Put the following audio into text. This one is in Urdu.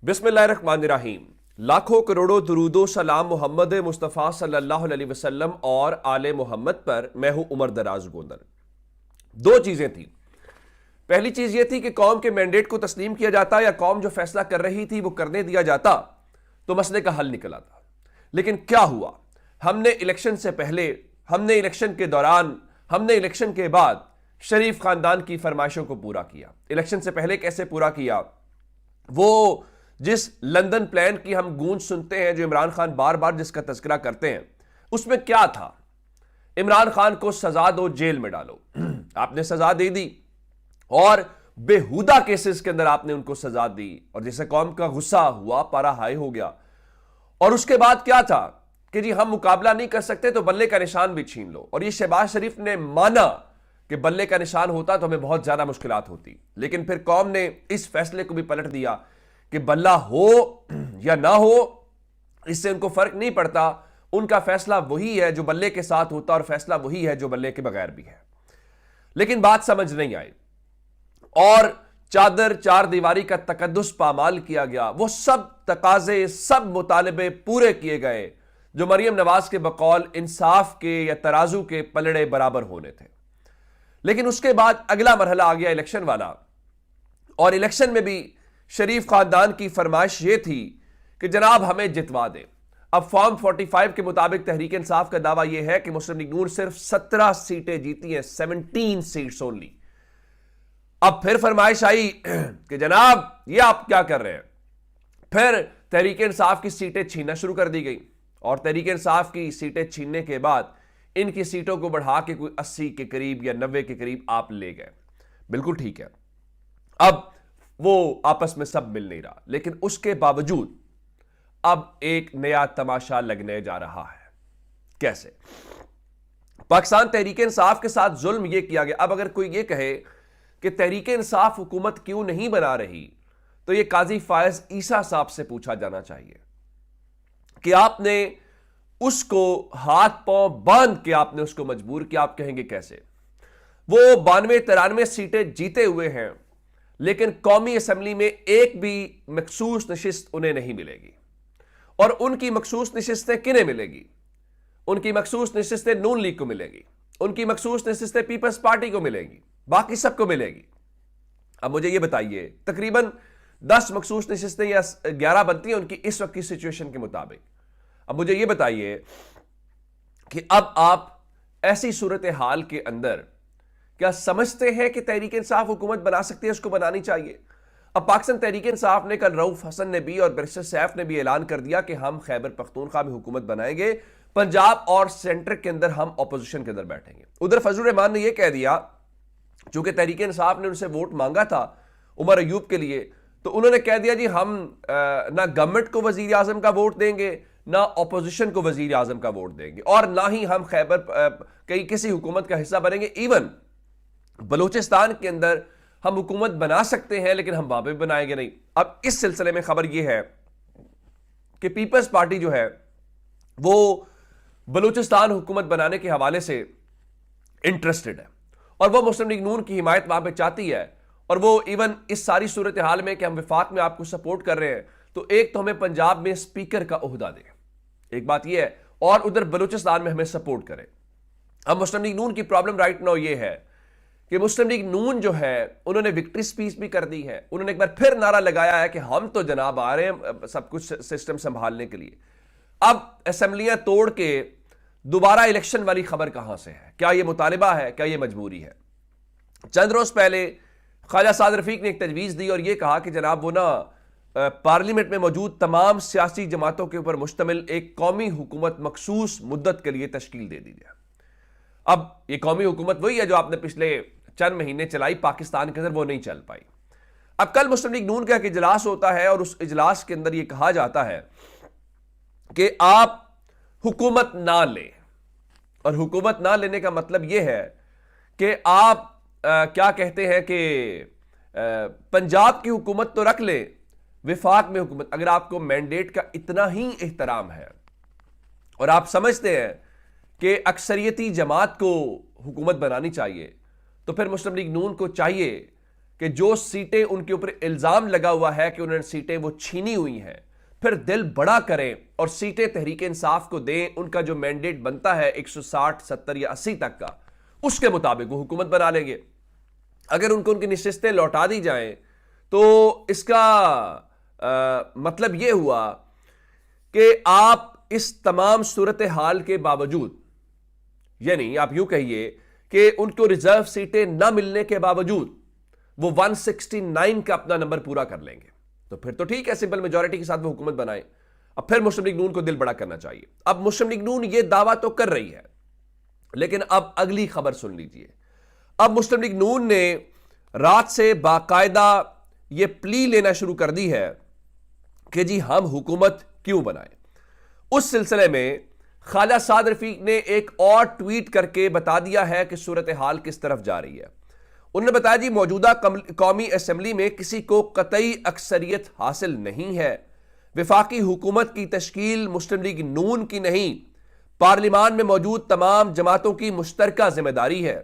بسم اللہ الرحمن الرحیم۔ لاکھوں کروڑوں درود و سلام محمد مصطفیٰ صلی اللہ علیہ وسلم اور آل محمد پر۔ میں ہوں عمر دراز گوندر۔ دو چیزیں تھیں۔ پہلی چیز یہ تھی کہ قوم کے مینڈیٹ کو تسلیم کیا جاتا یا قوم جو فیصلہ کر رہی تھی وہ کرنے دیا جاتا تو مسئلے کا حل نکل آتا۔ لیکن کیا ہوا؟ ہم نے الیکشن سے پہلے، ہم نے الیکشن کے دوران، ہم نے الیکشن کے بعد شریف خاندان کی فرمائشوں کو پورا کیا۔ الیکشن سے پہلے کیسے پورا کیا؟ وہ جس لندن پلان کی ہم گونج سنتے ہیں، جو عمران خان بار بار جس کا تذکرہ کرتے ہیں، اس میں کیا تھا؟ عمران خان کو سزا دو، جیل میں ڈالو۔ آپ نے سزا دے دی اور بےہودہ کیسز کے اندر آپ نے ان کو سزا دی، اور جسے قوم کا غصہ ہوا، پارا ہائی ہو گیا۔ اور اس کے بعد کیا تھا کہ جی ہم مقابلہ نہیں کر سکتے تو بلے کا نشان بھی چھین لو، اور یہ شہباز شریف نے مانا کہ بلے کا نشان ہوتا تو ہمیں بہت زیادہ مشکلات ہوتی۔ لیکن پھر قوم نے اس فیصلے کو بھی پلٹ دیا کہ بلہ ہو یا نہ ہو، اس سے ان کو فرق نہیں پڑتا، ان کا فیصلہ وہی ہے جو بلے کے ساتھ ہوتا، اور فیصلہ وہی ہے جو بلے کے بغیر بھی ہے۔ لیکن بات سمجھ نہیں آئی، اور چادر چار دیواری کا تقدس پامال کیا گیا۔ وہ سب تقاضے، سب مطالبے پورے کیے گئے جو مریم نواز کے بقول انصاف کے یا ترازو کے پلڑے برابر ہونے تھے۔ لیکن اس کے بعد اگلا مرحلہ آ گیا الیکشن والا، اور الیکشن میں بھی شریف خاندان کی فرمائش یہ تھی کہ جناب ہمیں جتوا دیں۔ اب فارم 45 کے مطابق تحریک انصاف کا دعویٰ یہ ہے کہ مسلم لیگ نون صرف 17 سیٹیں جیتی ہیں، 17 سیٹس اونلی۔ اب پھر فرمائش آئی کہ جناب یہ آپ کیا کر رہے ہیں؟ پھر تحریک انصاف کی سیٹیں چھیننا شروع کر دی گئی، اور تحریک انصاف کی سیٹیں چھیننے کے بعد ان کی سیٹوں کو بڑھا کے کوئی 80 کے قریب یا 90 کے قریب آپ لے گئے۔ بالکل ٹھیک ہے، اب وہ آپس میں سب مل نہیں رہا، لیکن اس کے باوجود اب ایک نیا تماشا لگنے جا رہا ہے۔ کیسے؟ پاکستان تحریک انصاف کے ساتھ ظلم یہ کیا گیا۔ اب اگر کوئی یہ کہے کہ تحریک انصاف حکومت کیوں نہیں بنا رہی، تو یہ قاضی فائز عیسیٰ صاحب سے پوچھا جانا چاہیے کہ آپ نے اس کو ہاتھ پاؤں باندھ کے آپ نے اس کو مجبور کیا۔ آپ کہیں گے کیسے؟ وہ 92-93 سیٹیں جیتے ہوئے ہیں، لیکن قومی اسمبلی میں ایک بھی مخصوص نشست انہیں نہیں ملے گی۔ اور ان کی مخصوص نشستیں کنہیں ملے گی؟ ان کی مخصوص نشستیں نون لیگ کو ملے گی، ان کی مخصوص نشستیں پیپلز پارٹی کو ملے گی، باقی سب کو ملے گی۔ اب مجھے یہ بتائیے، تقریباً 10 مخصوص نشستیں یا 11 بنتی ہیں ان کی اس وقت کی سچویشن کے مطابق۔ اب مجھے یہ بتائیے کہ اب آپ ایسی صورتحال کے اندر کیا سمجھتے ہیں کہ تحریک انصاف حکومت بنا سکتی ہے؟ اس کو بنانی چاہیے۔ اب پاکستان تحریک انصاف نے، کل رؤوف حسن نے بھی اور بیرسٹر سیف نے بھی اعلان کر دیا کہ ہم خیبر پختونخوا میں حکومت بنائیں گے، پنجاب اور سینٹر کے اندر ہم اپوزیشن کے اندر بیٹھیں گے۔ ادھر فضل الرحمان نے یہ کہہ دیا، چونکہ تحریک انصاف نے ان سے ووٹ مانگا تھا عمر ایوب کے لیے، تو انہوں نے کہہ دیا جی ہم نہ گورنمنٹ کو وزیر اعظم کا ووٹ دیں گے، نہ اپوزیشن کو وزیر اعظم کا ووٹ دیں گے، اور نہ ہی ہم خیبر کسی حکومت کا حصہ بنیں گے۔ ایون بلوچستان کے اندر ہم حکومت بنا سکتے ہیں، لیکن ہم وہاں پہ بنائیں گے نہیں۔ اب اس سلسلے میں خبر یہ ہے کہ پیپلز پارٹی جو ہے وہ بلوچستان حکومت بنانے کے حوالے سے انٹرسٹڈ ہے، اور وہ مسلم لیگ نون کی حمایت وہاں پہ چاہتی ہے، اور وہ ایون اس ساری صورتحال میں کہ ہم وفاق میں آپ کو سپورٹ کر رہے ہیں، تو ایک تو ہمیں پنجاب میں اسپیکر کا عہدہ دیں، ایک بات یہ ہے، اور ادھر بلوچستان میں ہمیں سپورٹ کریں۔ اب مسلم لیگ نون کی پرابلم رائٹ ناؤ یہ ہے کہ مسلم لیگ نون جو ہے انہوں نے وکٹری سپیچ بھی کر دی ہے، انہوں نے ایک بار پھر نعرہ لگایا ہے کہ ہم تو جناب آ رہے ہیں سب کچھ سسٹم سنبھالنے کے لیے۔ اب اسمبلیاں توڑ کے دوبارہ الیکشن والی خبر کہاں سے ہے؟ کیا یہ مطالبہ ہے؟ کیا یہ مجبوری ہے؟ چند روز پہلے خواجہ سعد رفیق نے ایک تجویز دی اور یہ کہا کہ جناب وہ نا پارلیمنٹ میں موجود تمام سیاسی جماعتوں کے اوپر مشتمل ایک قومی حکومت مخصوص مدت کے لیے تشکیل دے دی جائے۔ اب یہ قومی حکومت وہی ہے جو آپ نے پچھلے چند مہینے چلائی پاکستان کے اندر، وہ نہیں چل پائی۔ اب کل مسلم لیگ نون کا ایک اجلاس ہوتا ہے، اور اس اجلاس کے اندر یہ کہا جاتا ہے کہ آپ حکومت نہ لیں، اور حکومت نہ لینے کا مطلب یہ ہے کہ آپ کیا کہتے ہیں کہ پنجاب کی حکومت تو رکھ لیں، وفاق میں حکومت۔ اگر آپ کو مینڈیٹ کا اتنا ہی احترام ہے اور آپ سمجھتے ہیں کہ اکثریتی جماعت کو حکومت بنانی چاہیے، تو پھر مسلم لیگ نون کو چاہیے کہ جو سیٹیں ان کے اوپر الزام لگا ہوا ہے کہ انہوں نے سیٹیں وہ چھینی ہوئی ہیں، پھر دل بڑا کریں اور سیٹیں تحریک انصاف کو دیں. ان کا جو مینڈیٹ بنتا ہے 160 70 یا 80 تک کا، اس کے مطابق وہ حکومت بنا لیں گے. اگر ان کو ان کی نشستیں لوٹا دی جائیں تو اس کا مطلب یہ ہوا کہ آپ اس تمام صورتحال کے باوجود، یعنی آپ یوں کہیے کہ ان کو ریزرو سیٹیں نہ ملنے کے باوجود وہ 169 کا اپنا نمبر پورا کر لیں گے. تو پھر تو ٹھیک ہے، سمپل میجورٹی کے ساتھ وہ حکومت بنائیں. اب پھر مسلم لیگ نون کو دل بڑا کرنا چاہیے. اب مسلم لیگ نون یہ دعویٰ تو کر رہی ہے، لیکن اب اگلی خبر سن لیجئے. اب مسلم لیگ نون نے رات سے باقاعدہ یہ پلی لینا شروع کر دی ہے کہ جی ہم حکومت کیوں بنائیں. اس سلسلے میں خواجہ سعد رفیق نے ایک اور ٹویٹ کر کے بتا دیا ہے کہ صورتحال کس طرف جا رہی ہے. انہوں نے بتایا جی موجودہ قومی اسمبلی میں کسی کو قطعی اکثریت حاصل نہیں ہے. وفاقی حکومت کی تشکیل مسلم لیگ نون کی نہیں، پارلیمان میں موجود تمام جماعتوں کی مشترکہ ذمہ داری ہے.